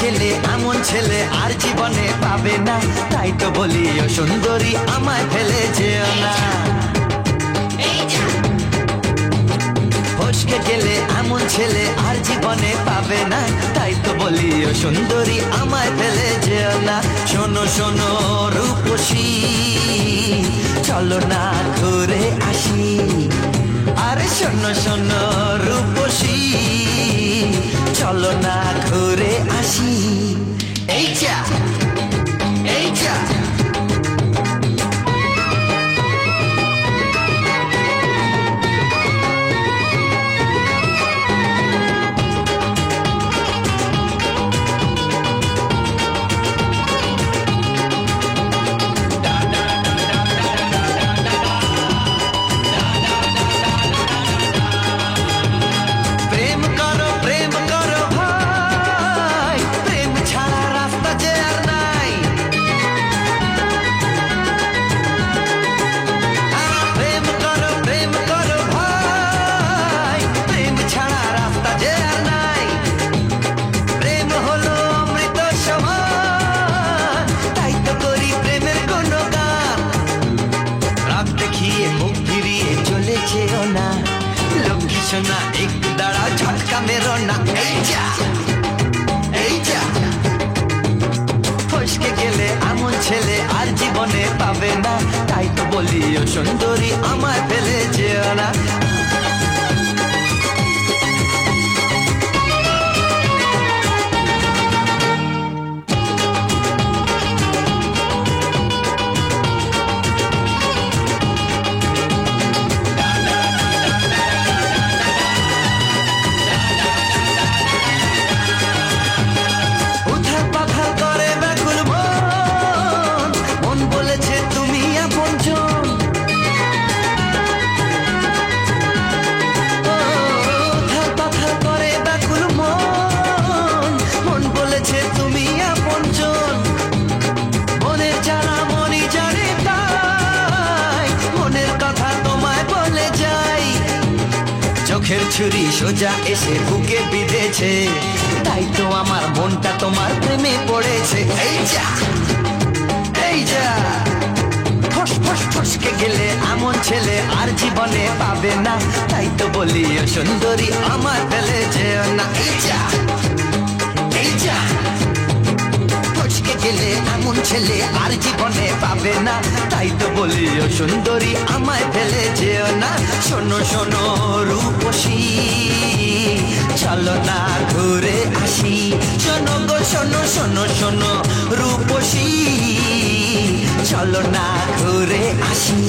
গেলে এমন ছেলে আর জীবনে পাবে না, তাই তো বলি ও সুন্দরী আমায় ফেলে যেও না। ফসকে গেলে এমন ছেলে আর জীবনে পাবে না, তাই তো বলি ও সুন্দরী আমায় ফেলে যেও না। শোনো শোনো রূপসী, চলো না ঘুরে আসি। আরে শোনো শোনো রূপসী, চলো না ঘুরে আসি। এই যা এই যা না, এক দাঁড়া ঝটকা মেরো না। এই যা এই যা ফসকে গেলে এমন ছেলে আর জীবনে পাবে না, তাই তো বলি ও সুন্দরী আমায় ফেলে যেও না। চোখের ছুরি সোজা এসে বুকে বিঁধেছে, তাই তো আমার মনটা তোমার প্রেমে পড়েছে। এই যা এই যা ফস ফস ফসকে গেলে এমন ছেলে আর জীবনে পাবে না, তাই তো বলি ও সুন্দরী আমার ফেলে যেও না। এই যা এই যা ফসকে গেলে এমন ছেলে আর জীবনে পাবে না, তাই তো বলি ও সুন্দরী আমায় ফেলে যেও না। শোনো শোনো রূপসী, চলো না ঘুরে আসি। শোনো গো শোনো শোনো শোনো রূপসী, চলো না ঘুরে আসি।